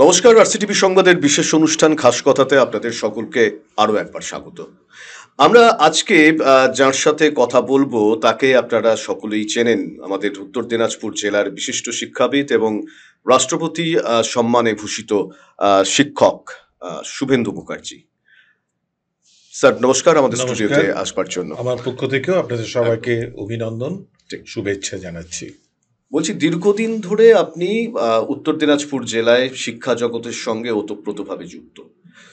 নমস্কার, আরসিটিভি সংবাদের বিশেষ অনুষ্ঠান খাস কথাতে আপনাদের সকলকে আরো একবার স্বাগত। আমরা আজকে যার সাথে কথা বলবো তাকে আপনারা সকলেই চেনেন। আমাদের উত্তর দিনাজপুর জেলার বিশিষ্ট শিক্ষাবিদ এবং রাষ্ট্রপতি সম্মানে ভূষিত শিক্ষক শুভেন্দু মুখার্জি। স্যার নমস্কার আমাদের স্টুডিওতে আসবার জন্য। আমার পক্ষ থেকেও আপনাদের সবাইকে অভিনন্দন, শুভেচ্ছা জানাচ্ছি। বলছি, দীর্ঘদিন ধরে আপনি উত্তর দিনাজপুর জেলায় শিক্ষা জগতের সঙ্গে ওতপ্রোতভাবে যুক্ত।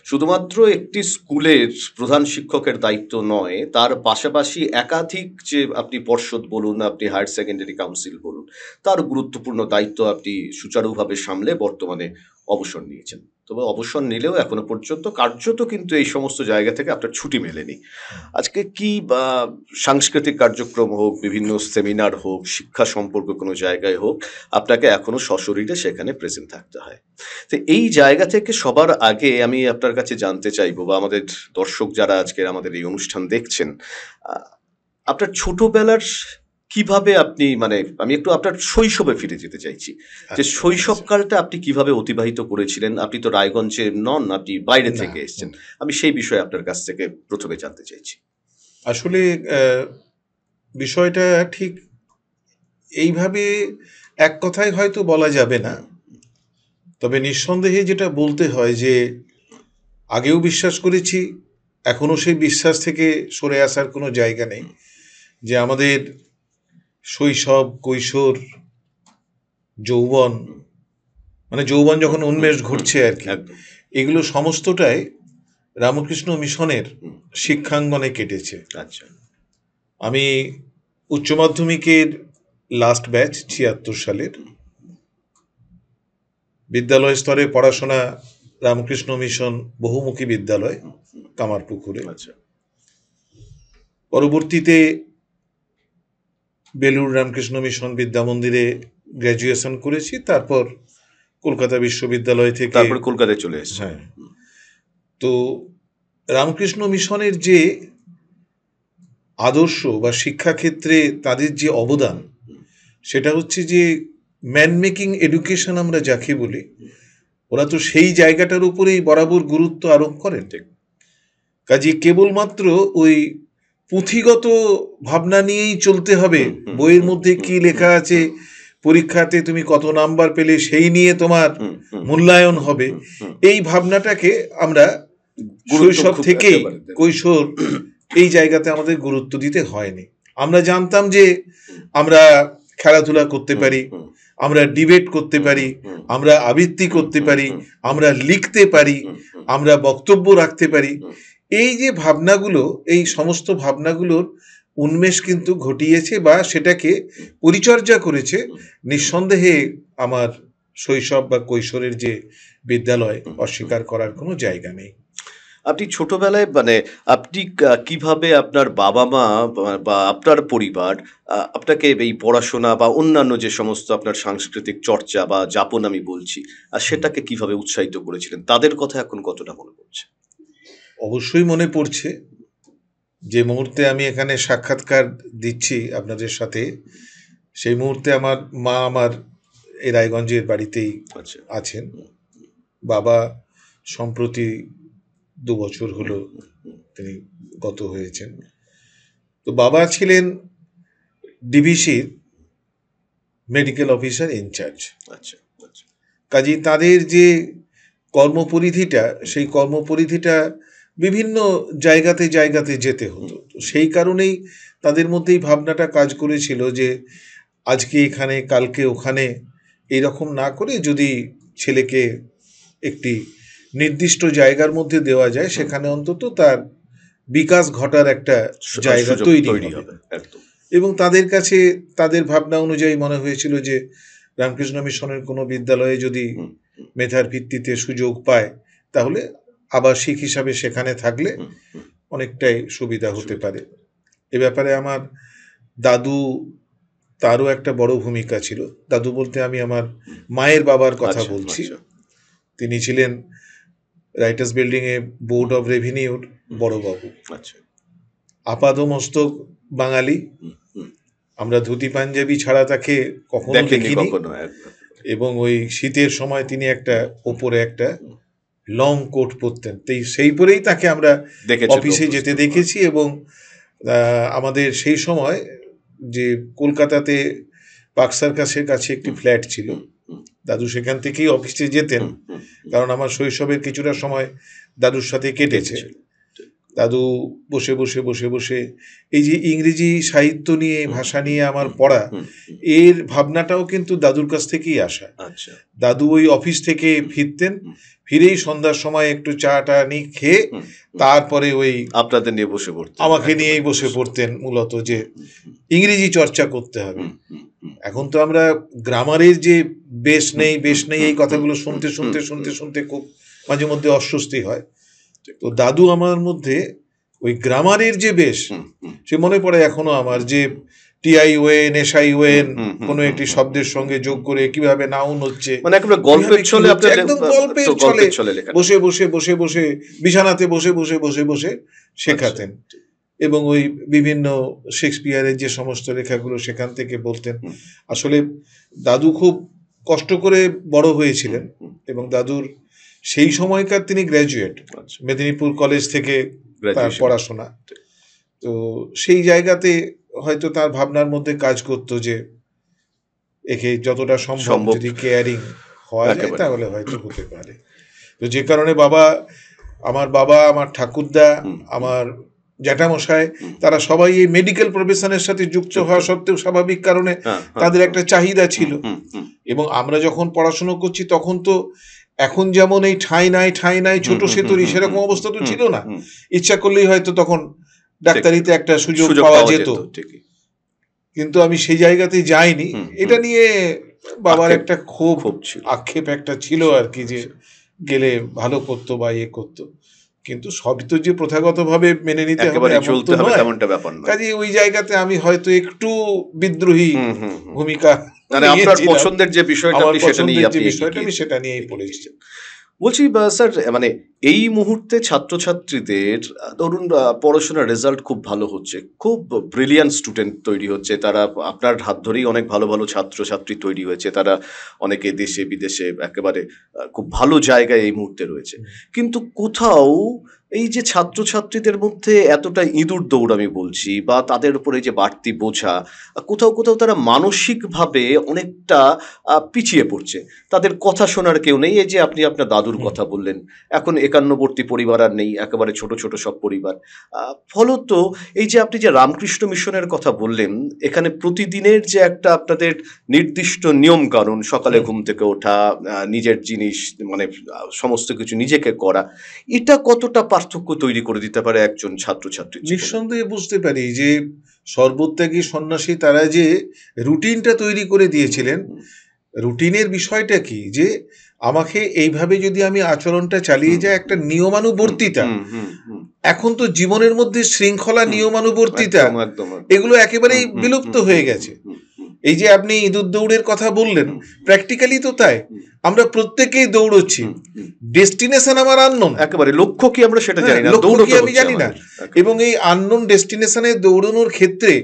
শুধুমাত্র একটি স্কুলের প্রধান শিক্ষকের দায়িত্ব নয়, তার পাশাপাশি একাধিক যে আপনি পর্ষদ বলুন, আপনি হায়ার সেকেন্ডারি কাউন্সিল বলুন, তার গুরুত্বপূর্ণ দায়িত্ব আপনি সুচারুভাবে সামলে বর্তমানে অবসর নিয়েছেন। তবে অবসর নিলেও এখনো পর্যন্ত কার্যত কিন্তু এই সমস্ত জায়গা থেকে আপনার ছুটি মেলেনি। আজকে কি সাংস্কৃতিক কার্যক্রম হোক, বিভিন্ন সেমিনার হোক, শিক্ষা সম্পর্ক কোনো জায়গায় হোক, আপনাকে এখনো সশরীরে সেখানে প্রেজেন্ট থাকতে হয়। তো এই জায়গা থেকে সবার আগে আমি আপনার কাছে জানতে চাইবো, বা আমাদের দর্শক যারা আজকে আমাদের এই অনুষ্ঠান দেখছেন, আপনার ছোটবেলার কিভাবে আপনি আমি একটু আপনার শৈশবে ফিরে যেতে চাইছি, যে শৈশবকালটা আপনি কিভাবে অতিবাহিত করেছিলেন। আপনি তো রায়গঞ্জে নন, আপনি বাইরে থেকে এসেছেন। আমি সেই বিষয়ে আপনার কাছ থেকে প্রথমে জানতে চাইছি। আসলে বিষয়টা ঠিক এইভাবে এক কথায় হয়তো বলা যাবে না, তবে নিঃসন্দেহে যেটা বলতে হয় যে আগেও বিশ্বাস করেছি, এখনো সেই বিশ্বাস থেকে সরে আসার কোনো জায়গা নেই, যে আমাদের শৈশব, কৈশোর, যৌবন, যৌবন যখন উন্মেষ ঘটছে আর কি, এগুলো সমস্তটাই রামকৃষ্ণ মিশনের শিক্ষাঙ্গনে কেটেছে। আচ্ছা, আমি উচ্চ মাধ্যমিকের লাস্ট ব্যাচ ৭৬ সালের, বিদ্যালয় স্তরে পড়াশোনা রামকৃষ্ণ মিশন বহুমুখী বিদ্যালয় কামারপুকুরে। আচ্ছা, পরবর্তীতে বেলুড় রামকৃষ্ণ মিশন বিদ্যা মন্দিরে গ্র্যাজুয়েশন করেছি, তারপর কলকাতা বিশ্ববিদ্যালয় থেকে কলকাতায় চলে এসেছি। হ্যাঁ, তো রামকৃষ্ণ মিশনের যে আদর্শ বা শিক্ষাক্ষেত্রে তাদের যে অবদান, সেটা হচ্ছে যে ম্যান মেকিং এডুকেশন আমরা যাকে বলি, ওরা তো সেই জায়গাটার উপরেই বরাবর গুরুত্ব আরোপ করেন। কাজে কেবলমাত্র ওই পুঁথিগত ভাবনা নিয়েই চলতে হবে, বইয়ের মধ্যে কি লেখা আছে, পরীক্ষাতে তুমি কত নাম্বার পেলে সেই নিয়ে তোমার মূল্যায়ন হবে, এই ভাবনাটাকে আমরা শৈশব থেকেই, কৈশোর, এই জায়গাতে আমাদের গুরুত্ব দিতে হয়নি। আমরা জানতাম যে আমরা খেলাধুলা করতে পারি, আমরা ডিবেট করতে পারি, আমরা আবৃত্তি করতে পারি, আমরা লিখতে পারি, আমরা বক্তব্য রাখতে পারি। এই যে ভাবনাগুলো, এই সমস্ত ভাবনাগুলোর উন্মেষ কিন্তু ঘটিয়েছে বা সেটাকে পরিচর্যা করেছে নিঃসন্দেহে আমার শৈশব বা কৈশোরের যে বিদ্যালয়, অস্বীকার করার কোনো জায়গা নেই। আপনি ছোটবেলায় আপনি কিভাবে আপনার বাবা মা বা আপনার পরিবার আপনাকে এই পড়াশোনা বা অন্যান্য যে সমস্ত আপনার সাংস্কৃতিক চর্চা বা যাপন আমি বলছি, সেটাকে কিভাবে উৎসাহিত করেছিলেন, তাদের কথা এখন কতটা মনে পড়ছে? অবশ্যই মনে পড়ছে। যে মুহূর্তে আমি এখানে সাক্ষাৎকার দিচ্ছি আপনাদের সাথে, সেই মুহূর্তে আমার মা আমার এই রায়গঞ্জের বাড়িতেই আছেন। বাবা সম্প্রতি 2 বছর হলো তিনি গত হয়েছেন। তো বাবা ছিলেন ডিভিসির মেডিকেল অফিসার ইনচার্জ। আচ্ছা, কাজেই তাদের যে কর্মপরিধিটা, সেই কর্মপরিধিটা বিভিন্ন জায়গাতে জায়গাতে যেতে হতো। তো সেই কারণেই তাদের মধ্যেই ভাবনাটা কাজ করেছিল যে আজকে এখানে, কালকে ওখানে, এইরকম না করে যদি ছেলেকে একটি নির্দিষ্ট জায়গার মধ্যে দেওয়া যায়, সেখানে অন্তত তার বিকাশ ঘটার একটা জায়গা তৈরি হবে। এবং তাদের কাছে তাদের ভাবনা অনুযায়ী মনে হয়েছিল যে রামকৃষ্ণ মিশনের কোনো বিদ্যালয়ে যদি মেধার ভিত্তিতে সুযোগ পায়, তাহলে আবাসিক হিসাবে সেখানে থাকলে অনেকটাই সুবিধা হতে পারে। এ ব্যাপারে আমার দাদু, তারও একটা বড় ভূমিকা ছিল। দাদু বলতে আমি আমার মায়ের বাবার কথা বলছি। তিনি ছিলেন রাইটার্স বিল্ডিং এ বোর্ড অফ রেভিনিউর বড়বাবু। আপাদমস্তক বাঙালি, আমরা ধুতি পাঞ্জাবি ছাড়া তাকে কখনো দেখিনি। এবং ওই শীতের সময় তিনি একটা ওপরে একটা লং কোট পরতেন, সেই পরেই তাকে আমরা অফিসে যেতে দেখেছি। এবং আমাদের সেই সময় যে কলকাতাতে পার্ক সার্কাসের কাছে একটি ফ্ল্যাট ছিল, দাদু সেখান থেকেই অফিসে যেতেন, কারণ আমার শৈশবের কিছুটা সময় দাদুর সাথে কেটেছে। দাদু বসে বসে বসে বসে এই যে ইংরেজি সাহিত্য নিয়ে, ভাষা নিয়ে আমার পড়া, এর ভাবনাটাও কিন্তু দাদুর কাছ থেকেই আসা। দাদু ওই অফিস থেকে ফিরতেন, ফিরেই সন্ধ্যার সময় একটু চা নিয়ে খেয়ে তারপরে ওই আপনাদের নিয়ে বসে পড়তেন, আমাকে নিয়েই বসে পড়তেন, মূলত যে ইংরেজি চর্চা করতে হবে। এখন তো আমরা গ্রামারের যে বেশ নেই এই কথাগুলো শুনতে শুনতে শুনতে শুনতে খুব মাঝে মধ্যে অস্বস্তি হয়। তো দাদু আমার মধ্যে ওই গ্রামারের যে বেশ, সে মনে পড়ে এখনো আমার, যে TION SION কোনো একটি শব্দের সঙ্গে যোগ করে কিভাবে নাউন হচ্ছে, মানে একেবারে গল্পের ছলে, একদম গল্পের ছলে বসে বসে বসে বসে বিছানাতে বসে বসে বসে বসে শেখাতেন। এবং ওই বিভিন্ন শেক্সপিয়ারের যে সমস্ত লেখাগুলো সেখান থেকে বলতেন। আসলে দাদু খুব কষ্ট করে বড় হয়েছিলেন, এবং দাদুর সেই সময়কার তিনি গ্র্যাজুয়েট, মেদিনীপুর কলেজ থেকে তার পড়াশোনা। তো সেই জায়গাতে হয়তো তার ভাবনার মধ্যে কাজ করতো যে একে যতটা সম্ভব যদি কেয়ারিং হওয়া যায় তাহলে হয়তো হতে পারে। তো যে কারণে আমার ঠাকুরদা, আমার জ্যাঠামশাই, তারা সবাই এই মেডিকেল প্রফেশনের সাথে যুক্ত হওয়া সত্ত্বেও স্বাভাবিক কারণে তাদের একটা চাহিদা ছিল। এবং আমরা যখন পড়াশোনা করছি তখন তো এখন যেমন এই ঠাঁই নাই ছোট সেতুরি, সেরকম অবস্থা তো ছিল না। ইচ্ছা করলেই হয়তো তখন ডাক্তারিতে একটা সুযোগ পাওয়া যেত, কিন্তু আমি সেই জায়গাতে যাইনি। এটা নিয়ে বাবার একটা খুব আক্ষেপ একটা ছিল আর কি, যে গেলে ভালো করতো বা ইয়ে করতো, কিন্তু সবই তো যে প্রথাগতভাবে মেনে নিতে হবে এমনটা ব্যাপার নয়। কাজে ওই জায়গাতে আমি হয়তো একটু বিদ্রোহী ভূমিকা, আপনার পছন্দের যে বিষয়টা আমি সেটা নিয়েই পড়েছি। বলছি স্যার, মানে এই মুহূর্তে ছাত্রছাত্রীদের ধরুন পড়াশোনার রেজাল্ট খুব ভালো হচ্ছে, খুব ব্রিলিয়ান্ট স্টুডেন্ট তৈরি হচ্ছে, তারা আপনার হাত ধরেই অনেক ভালো ভালো ছাত্রছাত্রী তৈরি হয়েছে, তারা অনেকে দেশে বিদেশে একেবারে খুব ভালো জায়গায় এই মুহূর্তে রয়েছে। কিন্তু কোথাও এই যে ছাত্রছাত্রীদের মধ্যে এতটা ইঁদুর দৌড় আমি বলছি, বা তাদের উপরে যে বাড়তি বোঝা, কোথাও কোথাও তারা মানসিকভাবে অনেকটা পিছিয়ে পড়ছে, তাদের কথা শোনার কেউ নেই। এই যে আপনি আপনার দাদুর কথা বললেন, এখন 51বর্তী পরিবার আর নেই, একেবারে ছোট ছোট সব পরিবার। ফলত এই যে আপনি যে রামকৃষ্ণ মিশনের কথা বললেন, এখানে প্রতিদিনের যে একটা আপনাদের নির্দিষ্ট নিয়ম কানুন, সকালে ঘুম থেকে ওঠা, নিজের জিনিস মানে সমস্ত কিছু নিজেকে করা, এটা কতটা পার্থক্য তৈরি করে দিতে পারে একজন ছাত্রছাত্রী? নিঃসন্দেহে বুঝতে পারি যে সর্বত্যাগী সন্ন্যাসী তারা যে রুটিনটা তৈরি করে দিয়েছিলেন, রুটিনের বিষয়টা কি, যে আমাকে এইভাবে যদি আমি আচরণটা চালিয়ে যাই, একটা নিয়মানুবর্তিতা। এখন তো জীবনের মধ্যে শৃঙ্খলা, নিয়মানুবর্তিতা, এগুলো একেবারেই বিলুপ্ত হয়ে গেছে। এই যে আপনি ইঁদুর দৌড়ের কথা বললেন, প্র্যাকটিক্যালি তো তাই, আমরা প্রত্যেকেই দৌড়চ্ছি, ডেস্টিনেশন আমার আননোন, একেবারে লক্ষ্য কি আমরা সেটা জানি না, লক্ষ্য কি আমি জানি না। এবং এই আননোন ডেস্টিনেশনে দৌড়ানোর ক্ষেত্রে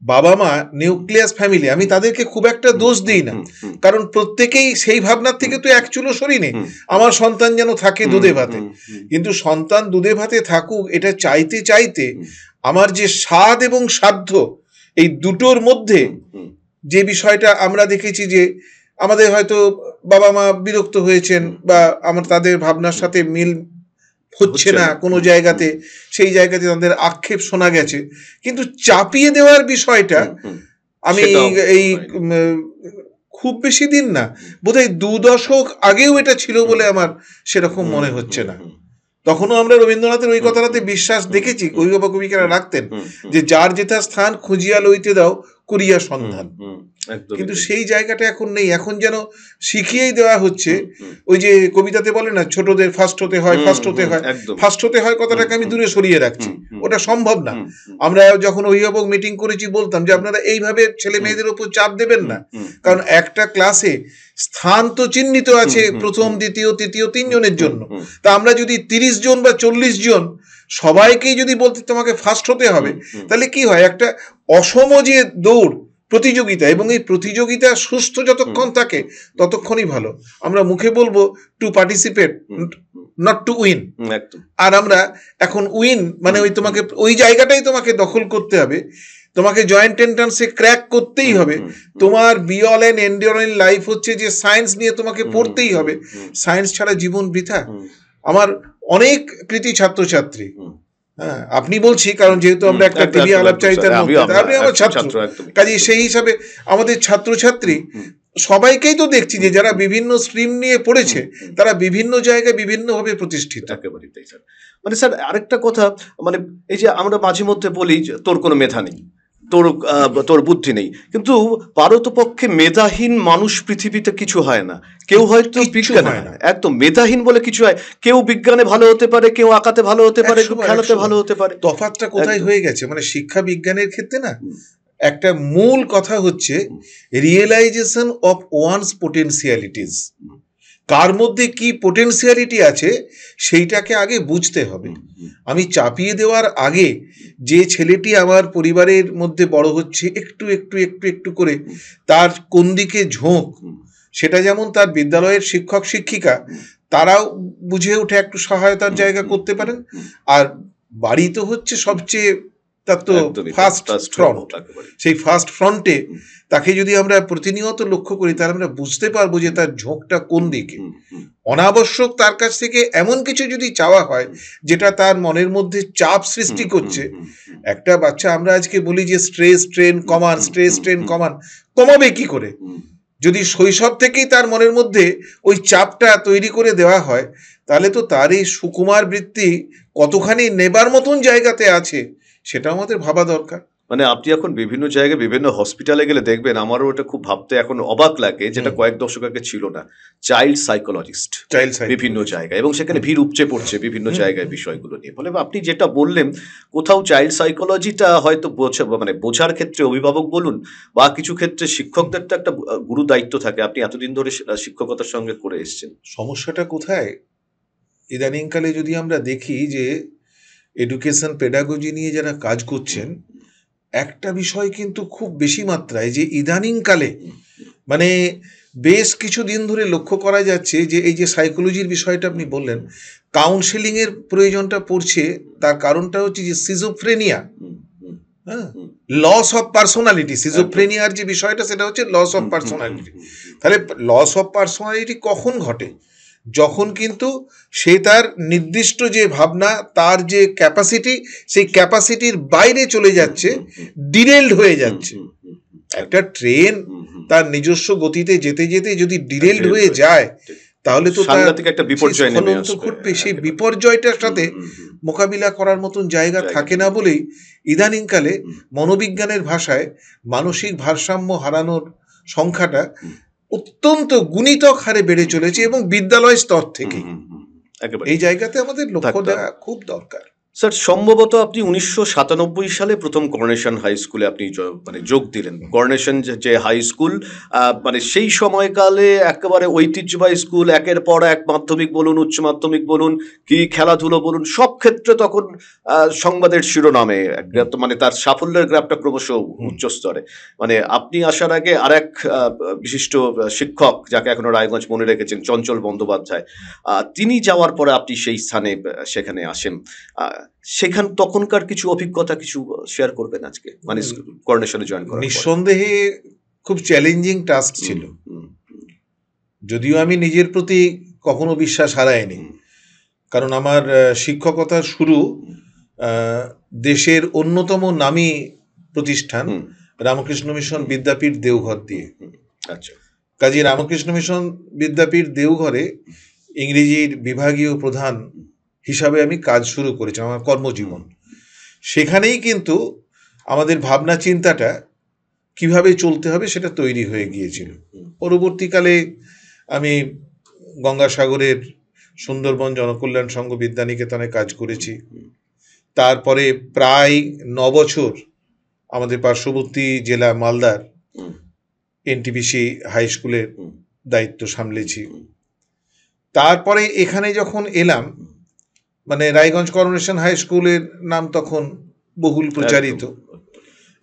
বাবা মা, নিউক্লিয়াস ফ্যামিলি, আমি তাদেরকে খুব একটা দোষ দিই না, কারণ প্রত্যেকেই সেই ভাবনার থেকে তো এক চুলো সরি নেই। আমার সন্তান যেন থাকে দুধে ভাতে, কিন্তু সন্তান দুধে ভাতে থাকুক এটা চাইতে চাইতে আমার যে স্বাদ এবং সাধ্য, এই দুটোর মধ্যে যে বিষয়টা আমরা দেখেছি, যে আমাদের হয়তো বাবা মা বিরক্ত হয়েছেন, বা আমার তাদের ভাবনার সাথে মিল হচ্ছে না কোনো জায়গাতে, সেই জায়গাতে তাদের আক্ষেপ শোনা গেছে, কিন্তু চাপিয়ে দেওয়ার বিষয়টা আমি এই খুব বেশি দিন না, বোধহয় 2 দশক আগেও এটা ছিল বলে আমার সেরকম মনে হচ্ছে না। তখনও আমরা রবীন্দ্রনাথের ওই কথাটাতে বিশ্বাস দেখেছি, অভিভাবক অভিভাবিকারা রাখতেন, যে যার যেথা স্থান খুঁজিয়া লইতে দাও করিয়া সন্ধান। কিন্তু সেই জায়গাটা এখন নেই, এখন যেন শিখিয়েই দেওয়া হচ্ছে। ওই যে কবিতাতে বলে না, ছোটদের ফার্স্ট হতে হয়, ফার্স্ট হতে হয় কথাটাকে আমি দূরে সরিয়ে রাখছি, ওটা সম্ভব না। আমরা যখন অভিভাবক মিটিং করেছি বলতাম যে আপনারা এইভাবে ছেলে মেয়েদের উপর চাপ দেবেন না, কারণ একটা ক্লাসে স্থান তো চিহ্নিত আছে প্রথম, দ্বিতীয়, তৃতীয় 3 জনের জন্য। তা আমরা যদি 30 জন বা 40 জন সবাইকেই যদি বলতে তোমাকে ফার্স্ট হতে হবে, তাহলে কি হয়, একটা অসম যে দৌড়, প্রতিযোগিতা, এবং এই প্রতিযোগিতা সুস্থ যতক্ষণ থাকে ততক্ষণই ভালো। আমরা মুখে বলবো to participate, not to win. একদম। আর আমরা এখন উইন মানে ওই তোমাকে ওই জায়গাটাই তোমাকে দখল করতে হবে, তোমাকে জয়েন্ট এন্ট্রান্সে ক্র্যাক করতেই হবে। তোমার be all end and all in life হচ্ছে যে সায়েন্স নিয়ে তোমাকে পড়তেই হবে, সায়েন্স ছাড়া জীবন বৃথা। আমার অনেক কৃতি ছাত্রছাত্রী, হ্যাঁ আপনি বলছি কারণ যেহেতু আমরা একটা টিভি আলাপচারিতার মধ্যে, আপনি আমার ছাত্র, কাজে সেই হিসাবে আমাদের ছাত্রছাত্রী সবাইকেই তো দেখছি যে যারা বিভিন্ন স্ট্রিম নিয়ে পড়েছে তারা বিভিন্ন জায়গায় বিভিন্নভাবে প্রতিষ্ঠিত। একেবারেই তাই স্যার। মানে স্যার আরেকটা কথা, মানে এই যে আমরা মাঝে মধ্যে বলি যে তোর কোনো মেধা নেই, তোর বুদ্ধি নেই, কিন্তু পারতপক্ষে মেধাহীন মানুষ পৃথিবীতে কিছু হয় না। কেউ হয়তো বিজ্ঞানে একদম মেধাহীন বলে কিছু হয়, কেউ বিজ্ঞানে ভালো হতে পারে, কেউ আঁকাতে ভালো হতে পারে, কেউ খেলাতে ভালো হতে পারে। তফাৎটা কোথায় হয়ে গেছে মানে শিক্ষা বিজ্ঞানের ক্ষেত্রে না, একটা মূল কথা হচ্ছে রিয়েলাইজেশন অফ ওয়ানস পোটেনশিয়ালিটিস। কার মধ্যে কি পোটেনশিয়ালিটি আছে সেইটাকে আগে বুঝতে হবে। আমি চাপিয়ে দেওয়ার আগে যে ছেলেটি আমার পরিবারের মধ্যে বড় হচ্ছে একটু একটু একটু একটু করে তার কোন দিকে ঝোঁক, সেটা যেমন তার বিদ্যালয়ের শিক্ষক শিক্ষিকা তারাও বুঝে উঠে একটু সহায়তার জায়গা করতে পারেন। আর বাড়ি তো হচ্ছে সবচেয়ে তার তো ফার্স্ট ফ্রন্ট, সেই ফার্স্ট ফ্রন্টে তাকে যদি আমরা প্রতিনিয়ত লক্ষ্য করি তাহলে আমরা বুঝতে পারবো যে তার ঝোঁকটা কোন দিকে। অনাবশ্যক তার কাছ থেকে এমন কিছু যদি চাওয়া হয় যেটা তার মনের মধ্যে চাপ সৃষ্টি করছে, একটা বাচ্চা আমরা আজকে বলি যে স্ট্রেস ট্রেন কমান, স্ট্রেস ট্রেন কমান, কমাবে কি করে? যদি শৈশব থেকেই তার মনের মধ্যে ওই চাপটা তৈরি করে দেওয়া হয় তাহলে তো তার এই সুকুমার বৃত্তি কতখানি নেবার মতন জায়গাতে আছে সেটা আমাদের ভাবা দরকার। মানে আপনি এখন বিভিন্ন জায়গায় বিভিন্ন হসপিটালে গেলে দেখবেন, আমারও ওটা খুব ভাবতে এখন অবাক লাগে, যেটা কয়েক দশক আগে ছিল না, চাইল্ড সাইকোলজিস্ট বিভিন্ন জায়গায়, এবং সেখানে ভিড় উপচে পড়ছে বিভিন্ন জায়গায় বিষয়গুলো নিয়ে। ফলে আপনি যেটা বললেন, কোথাও চাইল্ড সাইকোলজিটা হয়তো বোঝার ক্ষেত্রে অভিভাবক বলুন বা কিছু ক্ষেত্রে শিক্ষকদের তো একটা গুরু দায়িত্ব থাকে। আপনি এতদিন ধরে শিক্ষকতার সঙ্গে করে এসেছেন, সমস্যাটা কোথায়? ইদানিংকালে যদি আমরা দেখি যে এডুকেশন পেডাগজি নিয়ে যারা কাজ করছেন, একটা বিষয় কিন্তু খুব বেশি মাত্রায় যে ইদানিংকালে মানে বেশ কিছুদিন ধরে লক্ষ্য করা যাচ্ছে যে এই যে সাইকোলজির বিষয়টা আপনি বললেন, কাউন্সেলিং এর প্রয়োজনটা পড়ছে। তার কারণটা হচ্ছে যে সিজোফ্রেনিয়া, হ্যাঁ, লস অফ পার্সোনালিটি। সিজোফ্রেনিয়ার যে বিষয়টা সেটা হচ্ছে লস অফ পার্সোনালিটি। তাহলে লস অফ পার্সোনালিটি কখন ঘটে? যখন কিন্তু সে তার নির্দিষ্ট যে ভাবনা, তার যে ক্যাপাসিটি, সেই ক্যাপাসিটির বাইরে চলে যাচ্ছে, ডিরেলড হয়ে যাচ্ছে। একটা ট্রেন তার নিজস্ব গতিতে যেতে যেতে যদি ডিরেলড হয়ে যায় তাহলে তো একটা বিপর্যয় ঘটবে। সেই বিপর্যয়টার সাথে মোকাবিলা করার মতন জায়গা থাকে না বলেই ইদানিংকালে মনোবিজ্ঞানের ভাষায় মানসিক ভারসাম্য হারানোর সংখ্যাটা অত্যন্ত গুণিতক হারে বেড়ে চলেছে, এবং বিদ্যালয় স্তর থেকে। এই জায়গাতে আমাদের লক্ষ্য দেওয়া খুব দরকার। স্যার সম্ভবত আপনি 1997 সালে প্রথম করোনেশন হাই স্কুলে আপনি যোগ দিলেন। করোনেশন যে হাই স্কুল, মানে সেই সময়কালে একেবারে ঐতিহ্যবাহী স্কুল, একের পর এক মাধ্যমিক বলুন, উচ্চ মাধ্যমিক বলুন, কি খেলাধুলো বলুন, সব ক্ষেত্রে তখন সংবাদের শিরোনামে, মানে তার সাফল্যের গ্রাফটা ক্রমশ উচ্চ স্তরে। মানে আপনি আসার আগে আর এক বিশিষ্ট শিক্ষক, যাকে এখনো রায়গঞ্জ মনে রেখেছেন, চঞ্চল বন্দ্যোপাধ্যায়, তিনি যাওয়ার পরে আপনি সেই স্থানে সেখানে আসেন। তখনকার কিছু অভিজ্ঞতা কিছু শেয়ার করবেন আজকে, মানে করোনেশনে জয়েন করার? নিঃসন্দেহে খুব চ্যালেঞ্জিং টাস্ক ছিল, যদিও আমি নিজের প্রতি কখনো বিশ্বাস হারাইনি। কারণ আমার শিক্ষকতার শুরু দেশের অন্যতম নামী প্রতিষ্ঠান রামকৃষ্ণ মিশন বিদ্যাপীঠ দেওঘর দিয়ে। আচ্ছা, কাজী রামকৃষ্ণ মিশন বিদ্যাপীঠ দেওঘরে ইংরেজির বিভাগীয় প্রধান হিসাবে আমি কাজ শুরু করেছি আমার কর্মজীবন। সেখানেই কিন্তু আমাদের ভাবনা চিন্তাটা কিভাবে চলতে হবে সেটা তৈরি হয়ে গিয়েছিল। পরবর্তীকালে আমি গঙ্গাসাগরের সুন্দরবন জনকল্যাণ সংঘ বিদ্যানিকেতনে কাজ করেছি। তারপরে প্রায় 9 বছর আমাদের পার্শ্ববর্তী জেলা মালদার এনটিপিসি হাই স্কুলের দায়িত্ব সামলেছি। তারপরে এখানে যখন এলাম, মানে রায়গঞ্জ করোনেশন হাই স্কুলের নাম তখন বহুল প্রচারিত,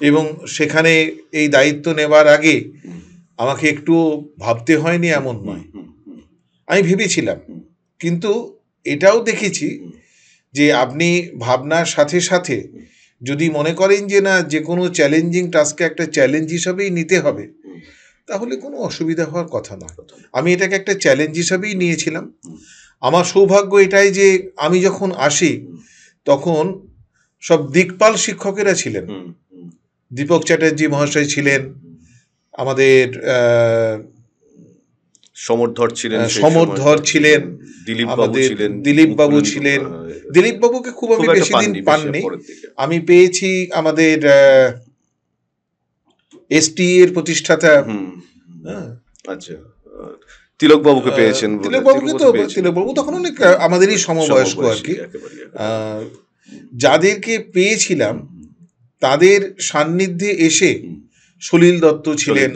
এবং সেখানে এই দায়িত্ব নেবার আগে আমাকে একটু ভাবতে হয়নি এমন নয়, আমি ভেবেছিলাম। কিন্তু এটাও দেখেছি যে আপনি ভাবনার সাথে সাথে যদি মনে করেন যে না, যে কোনো চ্যালেঞ্জিং টাস্ককে একটা চ্যালেঞ্জ হিসাবেই নিতে হবে, তাহলে কোনো অসুবিধা হওয়ার কথা নয়। আমি এটাকে একটা চ্যালেঞ্জ হিসাবেই নিয়েছিলাম। আমার সৌভাগ্য এটাই যে আমি যখন আসি তখন সব দিকপাল শিক্ষকেরা ছিলেন। দীপক চ্যাটার্জি মহাশয় ছিলেন, আমাদের সমরধর ছিলেন, দিলীপ বাবু ছিলেন। দিলীপ বাবুকে খুব আমি বেশি দিন পাননি, আমি পেয়েছি আমাদের এসটি এর প্রতিষ্ঠাতা। আচ্ছা, তিলক বাবুকে পেয়েছেন। তিলক বাবু তখন অনেক আমাদেরই সমবয়স্ক আর কি। যাদেরকে পেয়েছিলাম তাদের সান্নিধ্যে এসে সলিল দত্ত ছিলেন,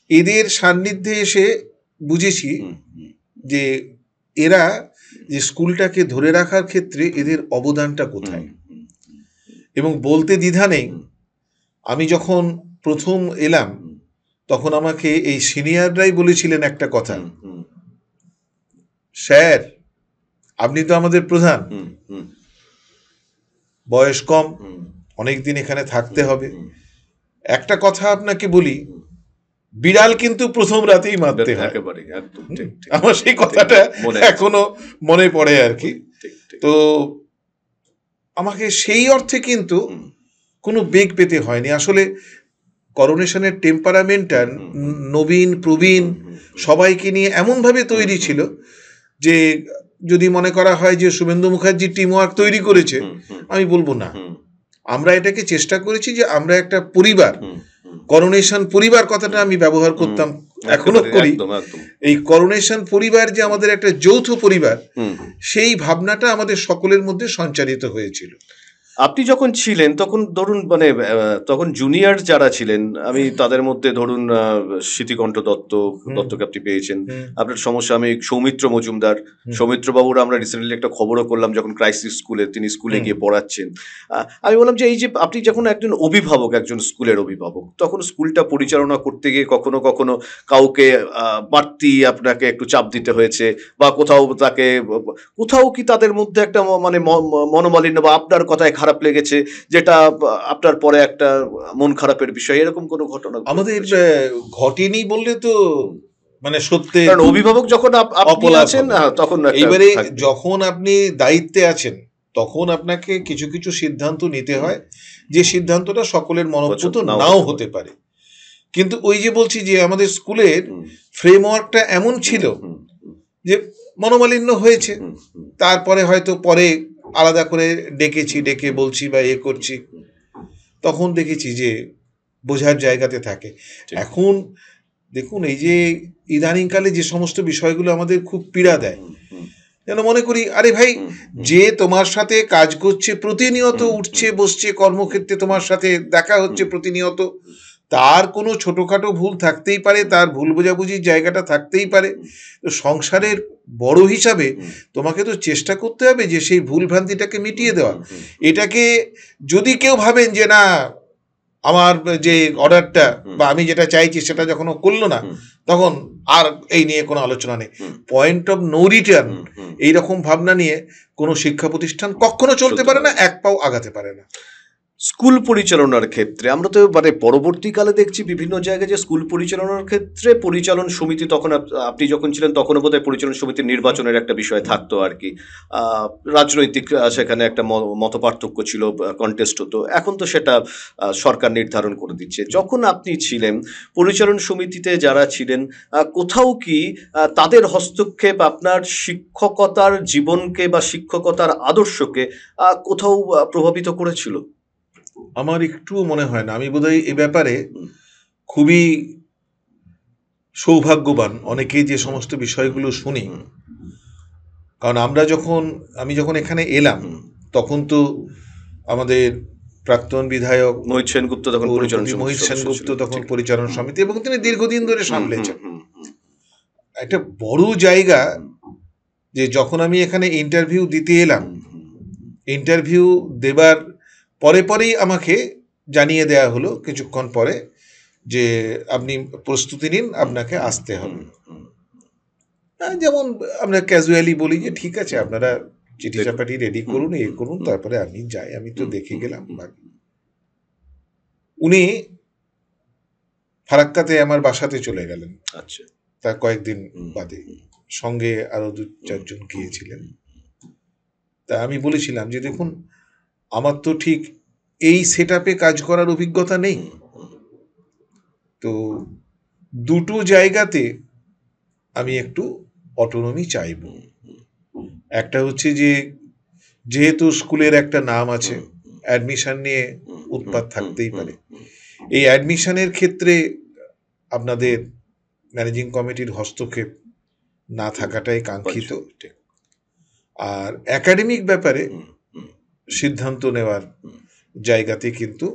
এদের সান্নিধ্যে এসে বুঝেছি যে এরা যে স্কুলটাকে ধরে রাখার ক্ষেত্রে এদের অবদানটা কোথায়। এবং বলতে দ্বিধা নেই, আমি যখন প্রথম এলাম তখন আমাকে এই সিনিয়ররাই বলেছিলেন একটা কথা, স্যার আপনি তো আমাদের প্রধান, বয়স কম, অনেকদিন এখানে থাকতে হবে, একটা কথা আপনাকে বলি, বিড়াল কিন্তু প্রথম রাতেই মারতে হয়। আমার সেই কথাটা এখনো মনে পড়ে আর কি। তো আমাকে সেই অর্থে কিন্তু কোনো বেগ পেতে হয়নি। আসলে করোনেশনের টেম্পারামেন্টটা নবীন প্রবীণ সবাইকে নিয়ে এমনভাবে তৈরি ছিল যে যদি মনে করা হয় যে শুভেন্দু মুখার্জি টিম ওয়ার্ক তৈরি করেছে, আমি বলবো না। আমরা এটাকে চেষ্টা করেছি যে আমরা একটা পরিবার, করোনেশন পরিবার কথাটা আমি ব্যবহার করতাম, এখনো করি। এই করোনেশন পরিবার যে আমাদের একটা যৌথ পরিবার, সেই ভাবনাটা আমাদের সকলের মধ্যে সঞ্চারিত হয়েছিল। আপনি যখন ছিলেন তখন ধরুন মানে তখন জুনিয়র যারা ছিলেন, আমি তাদের মধ্যে ধরুন স্মৃতিকণ্ঠ দত্তকে আপনি পেয়েছেন, আপনার সমসাময়িক সৌমিত্র মজুমদার, সৌমিত্র বাবুর আমরা রিসেন্টলি একটা খবরও করলাম যখন ক্রাইসিস স্কুলে তিনি স্কুলে গিয়ে পড়াচ্ছেন। আমি বললাম যে এই যে আপনি যখন একজন অভিভাবক, একজন স্কুলের অভিভাবক, তখন স্কুলটা পরিচালনা করতে গিয়ে কখনো কখনো কাউকে বাড়তি আপনাকে একটু চাপ দিতে হয়েছে, বা কোথাও কি তাদের মধ্যে একটা মানে মনোমালিন্য বা আপনার কথায় খারাপ লেগেছে, যেটা আপনার পরে একটা মন খারাপের বিষয়, এরকম কোনো ঘটনা আমাদের ঘটেনি বললে তো মানে সত্যি। অভিভাবক যখন আপনি আছেন তখন এইবারে যখন আপনি দায়িত্বে আছেন তখন আপনাকে কিছু কিছু সিদ্ধান্ত নিতে হয়, যে সিদ্ধান্তটা সকলের মনোপুত নাও হতে পারে। কিন্তু ওই যে বলছি যে আমাদের স্কুলের ফ্রেমওয়ার্কটা এমন ছিল যে মনোমালিন্য হয়েছে, তারপরে হয়তো পরে আলাদা করে ডেকে বলছি বা করছি, তখন দেখেছি যে বোঝার জায়গাতে থাকে। এখন দেখুন, এই যে ইদানিংকালে যে সমস্ত বিষয়গুলো আমাদের খুব পীড়া দেয়, যেন মনে করি আরে ভাই, যে তোমার সাথে কাজ করছে, প্রতিনিয়ত উঠছে বসছে, কর্মক্ষেত্রে তোমার সাথে দেখা হচ্ছে প্রতিনিয়ত, তার কোনো ছোটোখাটো ভুল থাকতেই পারে, তার ভুল বোঝাবুঝির জায়গাটা থাকতেই পারে। তো সংসারের বড় হিসাবে তোমাকে তো চেষ্টা করতে হবে যে সেই ভুল ভ্রান্তিটাকে মিটিয়ে দেওয়া। এটাকে যদি কেউ ভাবেন যে না, আমার যে অর্ডারটা বা আমি যেটা চাইছি সেটা যখন করলো না, তখন আর এই নিয়ে কোনো আলোচনা নেই, পয়েন্ট অফ নো রিটার্ন, এইরকম ভাবনা নিয়ে কোনো শিক্ষা প্রতিষ্ঠান কখনো চলতে পারে না, এক পাও আগাতে পারে না। স্কুল পরিচালনার ক্ষেত্রে আমরা তো মানে পরবর্তীকালে দেখছি বিভিন্ন জায়গায় যে স্কুল পরিচালনার ক্ষেত্রে পরিচালন সমিতি, তখন আপনি যখন ছিলেন তখনও বোধহয় পরিচালন সমিতির নির্বাচনের একটা বিষয় থাকতো আর কি, রাজনৈতিক সেখানে একটা মত পার্থক্য ছিল, কন্টেস্ট হতো। এখন তো সেটা সরকার নির্ধারণ করে দিচ্ছে। যখন আপনি ছিলেন পরিচালন সমিতিতে যারা ছিলেন, কোথাও কি তাদের হস্তক্ষেপ আপনার শিক্ষকতার জীবনকে বা শিক্ষকতার আদর্শকে কোথাও প্রভাবিত করেছিল? আমার একটু মনে হয় না। আমি বোধহয় এ ব্যাপারে খুবই সৌভাগ্যবান। অনেকেই যে সমস্ত বিষয়গুলো শুনি, কারণ আমি যখন এখানে এলাম তখন তো আমাদের প্রাক্তন বিধায়ক মোহিত সেনগুপ্ত তখন পরিচালন সমিতি, এবং তিনি দীর্ঘদিন ধরে সামলেছেন। একটা বড় জায়গা যে যখন আমি এখানে ইন্টারভিউ দিতে এলাম, ইন্টারভিউ দেবার পরেই আমাকে জানিয়ে দেয়া হলো কিছুক্ষণ পরে যে আপনি প্রস্তুতি নিন, আপনাকে আসতে হবে। যেমন আমরা ক্যাজুয়ালি বলি যে ঠিক আছে আপনারা চিঠি চাপাটি রেডি করুন, করুন, তারপরে আমি যাই, আমি তো দেখে গেলাম। উনি ফারাক্কাতে আমার বাসাতে চলে গেলেন। আচ্ছা। তার কয়েকদিন বাদে সঙ্গে আরো 2-4 জন গিয়েছিলেন। তা আমি বলেছিলাম যে দেখুন, আমার তো ঠিক এই সেট আপে কাজ করার অভিজ্ঞতা নেই, তো দুটো জায়গাতে আমি একটু অটোনমি চাইব। একটা হচ্ছে যে যেহেতু স্কুলের একটা নাম আছে, অ্যাডমিশন নিয়ে উৎপাত থাকতেই পারে, এই অ্যাডমিশনের ক্ষেত্রে আপনাদের ম্যানেজিং কমিটির হস্তক্ষেপ না থাকাটাই কাঙ্ক্ষিত। আর একাডেমিক ব্যাপারে সিদ্ধান্ত নেওয়ার জায়গাতে কিন্তু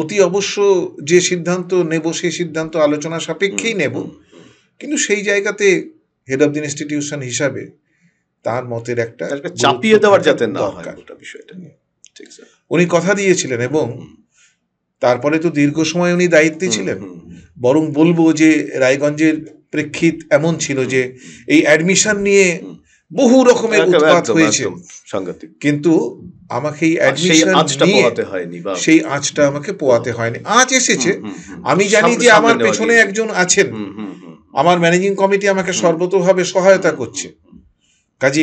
অতি অবশ্য যে সিদ্ধান্ত নেব সেই সিদ্ধান্ত আলোচনা সাপেক্ষেই নেব, কিন্তু সেই জায়গাতে হেড অফ দি ইনস্টিটিউশন হিসাবে তার মতের একটা চাপিয়ে দেওয়ার যাতে না হয় বিষয়টা। উনি কথা দিয়েছিলেন এবং তারপরে তো দীর্ঘ সময় উনি দায়িত্বে ছিলেন। বরং বলবো যে রায়গঞ্জের প্রেক্ষিত এমন ছিল যে এই অ্যাডমিশন নিয়ে বহু রকমের উৎপাত হয়েছে, কিন্তু আমাকে এই অ্যাডমিশন নিয়ে সেই আঁচটা আমাকে পোয়াতে হয়নি। আঁচ এসেছে, আমি জানি যে আমার পেছনে একজন আছেন, আমার ম্যানেজিং কমিটি আমাকে সর্বতোভাবে সহায়তা করছে। কাজে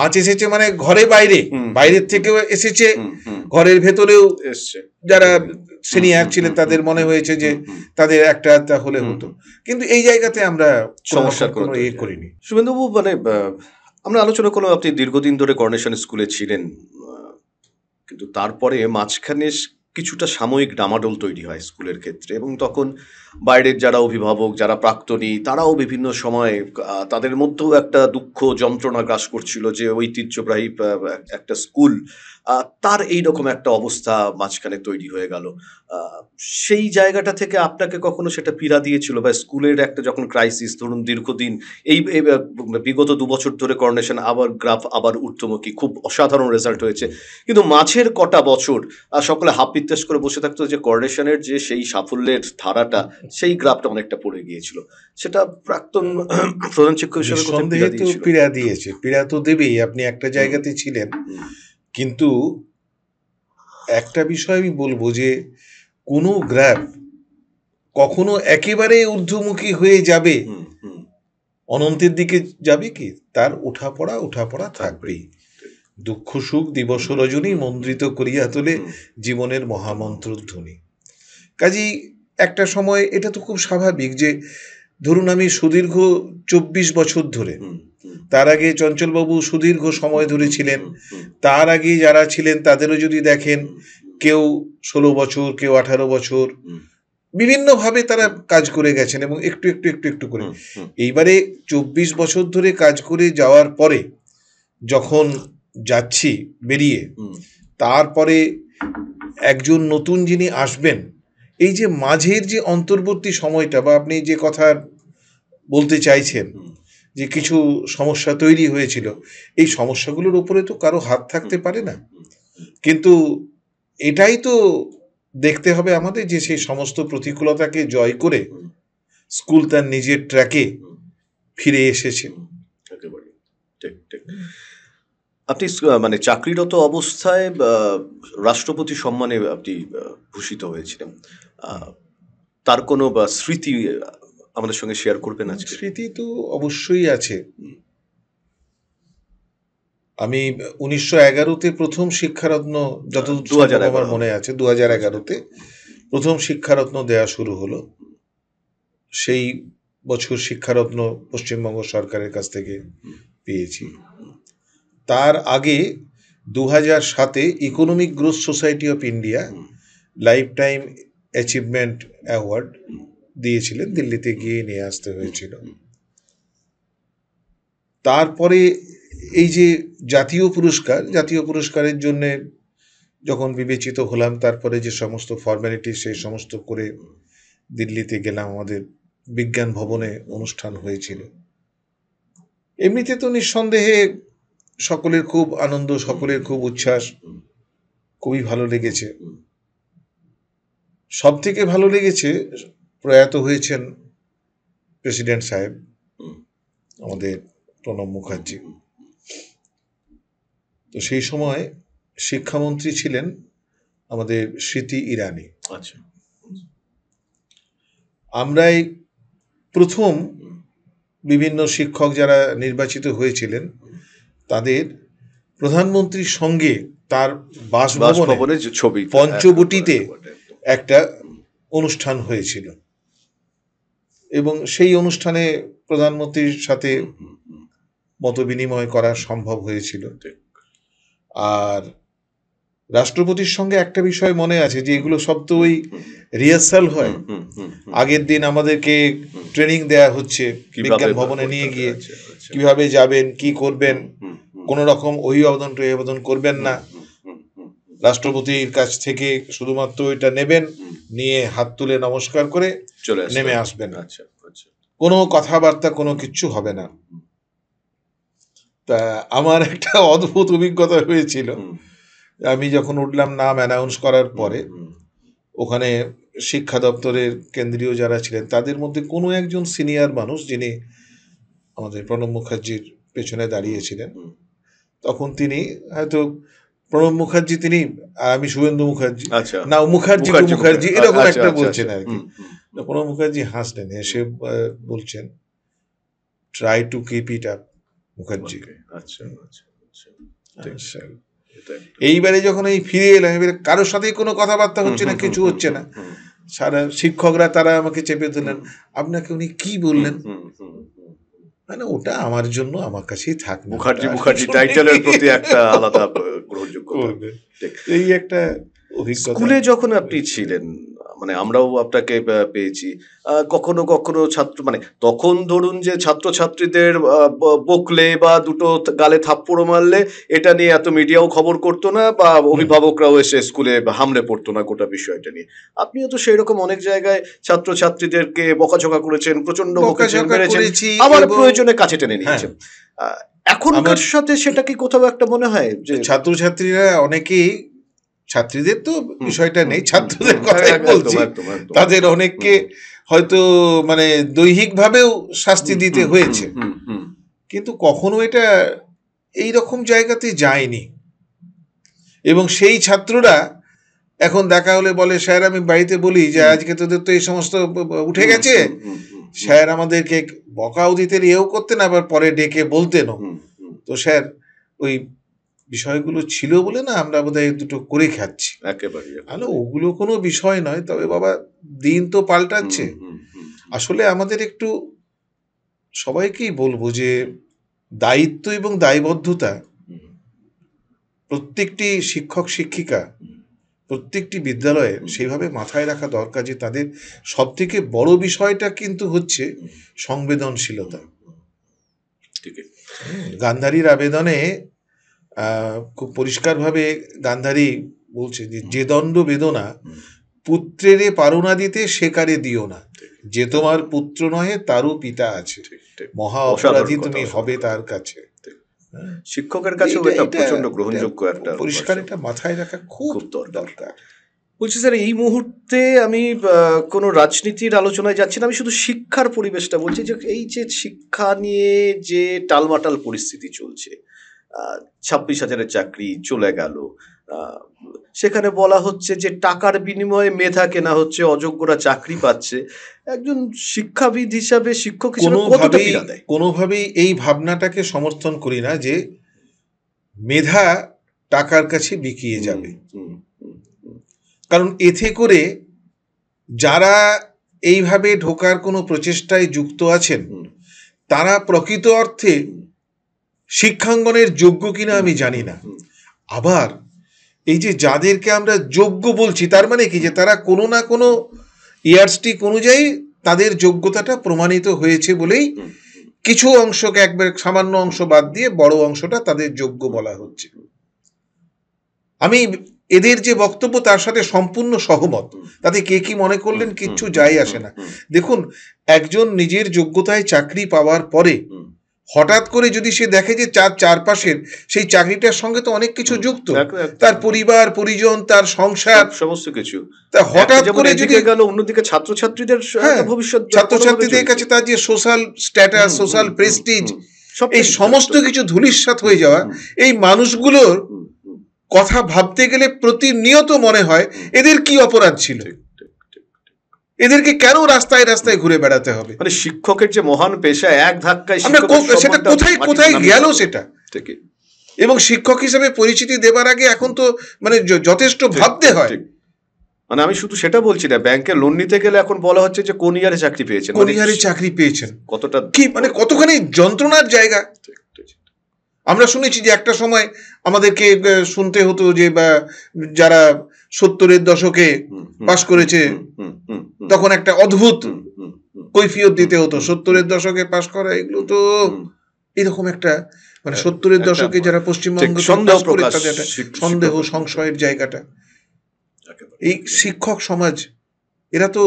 আঁচ এসেছে মানে ঘরে বাইরে, বাইরের থেকেও এসেছে, ঘরের ভেতরেও এসছে। যারা সিনিয়র ছিলেন তাদের মনে হয়েছে যে তাদের একটা হলে হতো, কিন্তু এই জায়গাতে আমরা সমস্যার কোনো করিনি। শুভেন্দুবাবু, মানে আমরা আলোচনা করলাম আপনি দীর্ঘদিন ধরে করোনেশন স্কুলে ছিলেন, কিন্তু তারপরে মাঝখানে কিছুটা সাময়িক ডামাডোল তৈরি হয় স্কুলের ক্ষেত্রে, এবং তখন বাইরের যারা অভিভাবক, যারা প্রাক্তনী, তারাও বিভিন্ন সময় তাদের মধ্যেও একটা দুঃখ যন্ত্রণা গ্রাস করছিল যে ঐতিহ্যবাহী একটা স্কুল তার এইরকম একটা অবস্থা মাঝখানে তৈরি হয়ে গেল। সেই জায়গাটা থেকে আপনাকে কখনো সেটা পীড়া দিয়েছিল, বা স্কুলের একটা যখন ক্রাইসিস, ধরুন দীর্ঘদিন এই বিগত 2 বছর ধরে করোনেশন আবার গ্রাফ আবার ঊর্ধ্বমুখী, খুব অসাধারণ রেজাল্ট হয়েছে, কিন্তু মাঝের কটা বছর সকলে হাফ বিত্তাস করে বসে থাকতো যে করোনেশনের যে সেই সাফল্যের ধারাটা, সেই গ্রাফটা অনেকটা পড়ে গিয়েছিল, সেটা প্রাক্তন প্রধান শিক্ষক হিসেবে পীড়া দিয়েছে। পীড়া তো দেবেই, আপনি একটা জায়গাতে ছিলেন, কিন্তু একটা বিষয় আমি বলবো যে কোনো গ্রাফ কখনো একেবারে ঊর্ধ্বমুখী হয়ে যাবে, অনন্তের দিকে যাবে কি, তার ওঠাপড়া থাকবেই। দুঃখ সুখ দিবস রজনী মন্দ্রিত করিয়া তোলে জীবনের মহামন্ত্রধ্বনি। কাজেই একটা সময় এটা তো খুব স্বাভাবিক যে ধরুন আমি সুদীর্ঘ 24 বছর ধরে, তার আগে চঞ্চলবাবু সুদীর্ঘ সময় ধরে ছিলেন, তার আগে যারা ছিলেন তাদেরও যদি দেখেন কেউ 16 বছর, কেউ 18 বছর, বিভিন্নভাবে তারা কাজ করে গেছেন এবং একটু করে। এইবারে 24 বছর ধরে কাজ করে যাওয়ার পরে যখন যাচ্ছি বেরিয়ে, তারপরে একজন নতুন যিনি আসবেন, এই যে মাঝের যে অন্তর্বর্তী সময়টা, বা আপনি যে কথা বলতে চাইছেন যে কিছু সমস্যা তৈরি হয়েছিল, এই সমস্যাগুলোর উপরে তো কারো হাত থাকতে পারে না, কিন্তু এটাই তো দেখতে হবে আমাদের যে সেই সমস্ত প্রতিকূলতাকে জয় করে স্কুল তার নিজের ট্র্যাকে ফিরে এসেছে। আপনি মানে চাকরিরত অবস্থায় রাষ্ট্রপতি সম্মানে আপনি ভূষিত হয়েছিলেন, তার কোনো স্মৃতি আমাদের সঙ্গে শেয়ার করবেন আজকে? স্মৃতি তো অবশ্যই আছে। আমি 1911-তে প্রথম শিক্ষারত্ন, যতদূর আমার মনে আছে 2011-তে প্রথম শিক্ষারত্ন দেয়া শুরু হলো। সেই বছর শিক্ষারত্ন পশ্চিমবঙ্গ সরকারের কাছ থেকে পেয়েছি। তার আগে 2007-এ economic growth society of India lifetime achievement award দিয়েছিলেন, দিল্লিতে গিয়ে নিয়ে আসতে হয়েছিল। তারপরে এই যে জাতীয় পুরস্কারের জন্য যখন বিবেচিত হলাম, তারপরে যে সমস্ত ফর্মালিটি সেই সমস্ত করে দিল্লিতে গেলাম, আমাদের বিজ্ঞান ভবনে অনুষ্ঠান হয়েছিল। এমনিতে তো নিঃসন্দেহে সকলের খুব আনন্দ, সকলের খুব উচ্ছ্বাস, খুবই ভালো লেগেছে। সব থেকে ভালো লেগেছে, প্রয়াত হয়েছেন প্রেসিডেন্ট সাহেব আমাদের প্রণব মুখার্জি। তো সেই সময় শিক্ষামন্ত্রী ছিলেন আমাদের স্মৃতি ইরানি। আচ্ছা, আমরাই প্রথম বিভিন্ন শিক্ষক যারা নির্বাচিত হয়েছিলেন তাদের প্রধানমন্ত্রীর সঙ্গে তার বাসভবনে বাসভবনের যে ছবি পঞ্চবটিতে একটা অনুষ্ঠান হয়েছিল, এবং সেই অনুষ্ঠানে প্রধানমন্ত্রীর সাথে মত বিনিময় করা সম্ভব হয়েছিল। আর রাষ্ট্রপতির সঙ্গে একটা বিষয় মনে আছে যে এগুলো সব তো ওই রিহার্সাল হয়, আগের দিন আমাদেরকে ট্রেনিং দেয়া হচ্ছে বিজ্ঞান ভবনে নিয়ে গিয়ে কিভাবে যাবেন, কি করবেন, কোন রকম অভিবাদন টভিবাদন করবেন না, রাষ্ট্রপতির কাছ থেকে শুধুমাত্র এটা নেবেন, নিয়ে হাত তুলে নমস্কার করে নেমে আসবেন, কোনো কথাবার্তা কোনো কিচ্ছু হবে না। তা আমার একটা অদ্ভুত অভিজ্ঞতা হয়েছিল, আমি যখন উঠলাম নাম অ্যানাউন্স করার পরে, ওখানে শিক্ষা দপ্তরের কেন্দ্রীয় যারা ছিলেন তাদের মধ্যে কোনো একজন সিনিয়র মানুষ যিনি আমাদের প্রণব মুখার্জির পেছনে দাঁড়িয়েছিলেন, তখন তিনি হয়তো প্রণব মুখার্জি তিনি, আমি শুভেন্দু মুখার্জি, না মুখার্জি মুখার্জি এরকম একটা বলছেন আর কি। প্রণব মুখার্জি হাসলেন, হেসে বলছেন try to keep it up Mukherjee. এইবারে যখন এই ফিরে এলাম, এবারে কারোর সাথে কোনো কথাবার্তা হচ্ছে না, কিছু হচ্ছে না, সারা শিক্ষকরা তারা আমাকে চেপে ধরলেন, আপনাকে উনি কি বললেন, মানে ওটা আমার জন্য আমার কাছেই থাক, মুখার্জি টাইটেলের প্রতি একটা আলাদা গ্রহণযোগ্যতা। এই একটা অভিজ্ঞতা। স্কুলে যখন আপনি ছিলেন, মানে আমরাও আপনাকে পেয়েছি, কখনো কখনো ছাত্র, মানে তখন ধরুন যে ছাত্রছাত্রীদের বকলে বা দুটো গালে থাপ্পড় মারলে এটা নিয়ে এত মিডিয়াও খবর করতো না, বা অভিভাবকরাও এসে স্কুলে হামলে পড়তো না গোটা বিষয়টা নিয়ে। আপনিও তো সেই রকম অনেক জায়গায় ছাত্রছাত্রীদেরকে বকাঝকা করেছেন, প্রচন্ড বকেছেন, আবার প্রয়োজনে কাছে টেনে নিয়েছেন। এখনকার সাথে সেটা কি কোথাও একটা মনে হয় যে ছাত্রছাত্রীরা অনেকেই, ছাত্রীদের তো বিষয়টা নেই, ছাত্রদের কথাই বলছি, তাদের অনেককে হয়তো মানে দৈহিকভাবেও শাস্তি দিতে হয়েছে, কিন্তু কখনো এটা এই রকম জায়গাতে যায়নি। এবং সেই ছাত্ররা এখন দেখা হলে বলে, স্যার আমি বাড়িতে বলি যে আজকে তোদের তো এই সমস্ত উঠে গেছে, স্যার আমাদেরকে বকাও দিতেন, এও করতেন, আবার পরে ডেকে বলতেনও, তো স্যার ওই বিষয়গুলো ছিল বলে না আমরা বোধহয় দুটো করে খাচ্ছি, একেবারে ওগুলো কোনো বিষয় নয়। তবে বাবা দিন তো পাল্টাচ্ছে, আসলে আমাদের একটু সবাইকেই বলবো যে দায়িত্ব এবং দায়বদ্ধতা প্রত্যেকটি শিক্ষক শিক্ষিকা প্রত্যেকটি বিদ্যালয়ে সেইভাবে মাথায় রাখা দরকার যে তাদের সব থেকে বড় বিষয়টা কিন্তু হচ্ছে সংবেদনশীলতা। গান্ধারীর আবেদনে খুব পরিষ্কারভাবে গান্ধারী বলছে যে দণ্ড বেদনা পুত্রেরে পারুনা দিতে সেকারে দিও না, যে তোমার পুত্র নহে তারও পিতা আছে, মহা অপরাধী তুমি হবে তার কাছে। শিক্ষকের কাছে এটা প্রচন্ড গ্রহণযোগ্য একটা পরিষ্কার, এটা মাথায় রাখা খুব দরকার। বলছি স্যার, এই মুহূর্তে আমি কোনো রাজনীতির আলোচনায় যাচ্ছি না, আমি শুধু শিক্ষার পরিবেশটা বলছি, যে এই যে শিক্ষা নিয়ে যে টালমাটাল পরিস্থিতি চলছে, 26,000-এর চাকরি চলে গেল, সেখানে বলা হচ্ছে যে টাকার বিনিময়ে মেধা কেনা হচ্ছে, অযোগ্যরা চাকরি পাচ্ছে, একজন শিক্ষাবিদ হিসাবে, শিক্ষক হিসাবে কতটা পীড়া দেয়? কোনোভাবেই এই ভাবনাটাকে সমর্থন করি না যে মেধা টাকার কাছে বিকিয়ে যাবে, কারণ এতে করে যারা এইভাবে ঢোকার কোনো প্রচেষ্টায় যুক্ত আছেন তারা প্রকৃত অর্থে শিক্ষাঙ্গনের যোগ্য কিনা আমি জানি না। আবার এই যে যাদেরকে আমরা যোগ্য বলছি, তার মানে কি যে তারা কোনো না কোনো ইয়ার্সটিক অনুযায়ী তাদের যোগ্যতাটা প্রমাণিত হয়েছে বলেই কিছু অংশকে, একবার সামান্য অংশ বাদ দিয়ে বড় অংশটা তাদের যোগ্য বলা হচ্ছে। আমি এদের যে বক্তব্য তার সাথে সম্পূর্ণ সহমত, তাতে কে কি মনে করলেন কিচ্ছু যায় আসে না। দেখুন, একজন নিজের যোগ্যতায় চাকরি পাওয়ার পরে হঠাৎ করে যদি সে দেখে যে চারপাশের সেই চাকরিটার সঙ্গে তো অনেক কিছু যুক্ত, তার পরিবার পরিজন, তার সংসার, সমস্ত কিছু, তা হঠাৎ করে যদি গেল অন্যদিকে ছাত্রছাত্রীদের ভবিষ্যৎ, ছাত্রছাত্রীদের কাছে তার যে সোশ্যাল স্ট্যাটাস, সোশ্যাল প্রেস্টিজ, এই সমস্ত কিছু ধূলিসাৎ হয়ে যাওয়া, এই মানুষগুলোর কথা ভাবতে গেলে প্রতিনিয়ত মনে হয় এদের কি অপরাধ ছিল, এদেরকে কেন রাস্তায় রাস্তায় ঘুরে বেড়াতে হবে। মানে শিক্ষকের যে মহান পেশা, এক ধাক্কায় সেটা কোথায় কোথায় গেল সেটা। এবং শিক্ষক হিসেবে পরিচিতি দেবার আগে এখন তো মানে যথেষ্ট ভাবতে হয়। মানে আমি শুধু সেটা বলছি না, ব্যাংকে লোন নিতে গেলে এখন বলা হচ্ছে যে কোন ইয়ারে চাকরি পেয়েছেন, কোন ইয়ারে চাকরি পেয়েছেন, কতটা কি মানে কতখানি যন্ত্রণার জায়গা। আমরা শুনেছি যে একটা সময় আমাদেরকে শুনতে হতো যে বা যারা 70-এর দশকে পাশ করেছে তখন একটা অদ্ভুত কৈফিয়ত দিতে হতো, 70-এর দশকে পাশ করা এগুলো তো এরকম একটা মানে 70-এর দশকে যারা পশ্চিমবঙ্গ সন্দেহ সংশয়ের জায়গাটা। এই শিক্ষক সমাজ, এরা তো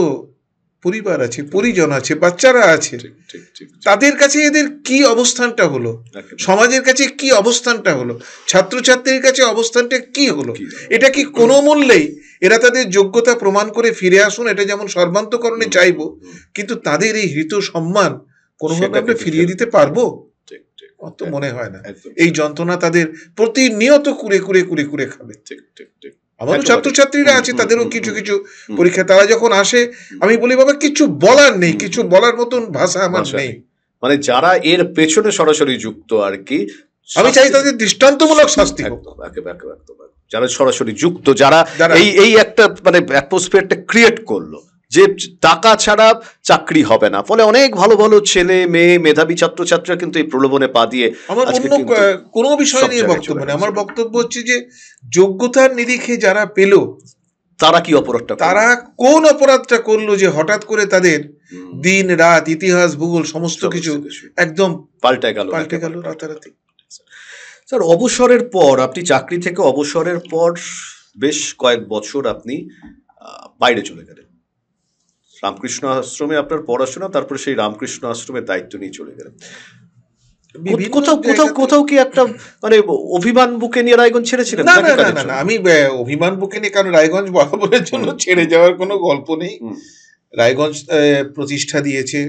পরিবার আছে, পরিজন আছে, বাচ্চারা আছে, তাদের কাছে এদের কি অবস্থানটা হলো, সমাজের কাছে কি অবস্থানটা হলো, ছাত্রছাত্রীর কাছে অবস্থানটা কি হলো, এটা কি কোনো মূল্যেই এরা তাদের যোগ্যতা প্রমাণ করে ফিরে আসুন, এটা যেমন সর্বান্তকরণে চাইবো, কিন্তু তাদের এই হৃত সম্মান কোনোভাবে আমরা ফিরিয়ে দিতে পারবো? অত মনে হয় না। এই যন্ত্রণা তাদের প্রতিনিয়ত কুড়ে কুড়ে কুড়ে কুড়ে খাবে। আমারও ছাত্রছাত্রীরা আছে, তাদেরও কিছু কিছু পরীক্ষা, তারা যখন আসে আমি বলি বাবা কিছু বলার নেই, কিছু বলার মতন ভাষা আমার নেই। মানে যারা এর পেছনে সরাসরি যুক্ত আর কি, আমি চাই তাদের দৃষ্টান্তমূলক শাস্তি হোক। যারা সরাসরি যুক্ত, যারা এই একটা মানে অ্যাটমসফিয়ারটা ক্রিয়েট করলো যে টাকা ছাড়া চাকরি হবে না, ফলে অনেক ভালো ভালো ছেলে মেয়ে মেধাবী ছাত্রছাত্রীরা কিন্তু এই প্রলোভনে পা দিয়ে। আমার অন্য কোনো বিষয় নিয়ে বক্তব্য নেই, আমার বক্তব্য হচ্ছে যে যোগ্যতার নিরিখে যারা পেল তারা কি অপরাধটা, তারা কোন অপরাধটা করলো যে হঠাৎ করে তাদের দিন রাত ইতিহাস ভূগোল সমস্ত কিছু একদম পাল্টে গেল রাতারাতি। স্যার, অবসরের পর আপনি চাকরি থেকে অবসরের পর বেশ কয়েক বছর আপনি বাইরে চলে গেলেন, রামকৃষ্ণ আশ্রমে আপনার পড়াশোনা, তারপরে সেই রামকৃষ্ণ আশ্রমের দায়িত্ব নিয়ে চলে গেলেন। কোথাও কি একটা মানে অভিমান বুকে নিয়ে রায়গঞ্জ ছেড়েছিলেন? না, আমি অভিমান বুকে নিয়ে, কারণ রায়গঞ্জ বরাবরের জন্য ছেড়ে যাওয়ার কোনো গল্প নেই। রায়গঞ্জ প্রতিষ্ঠা দিয়েছে,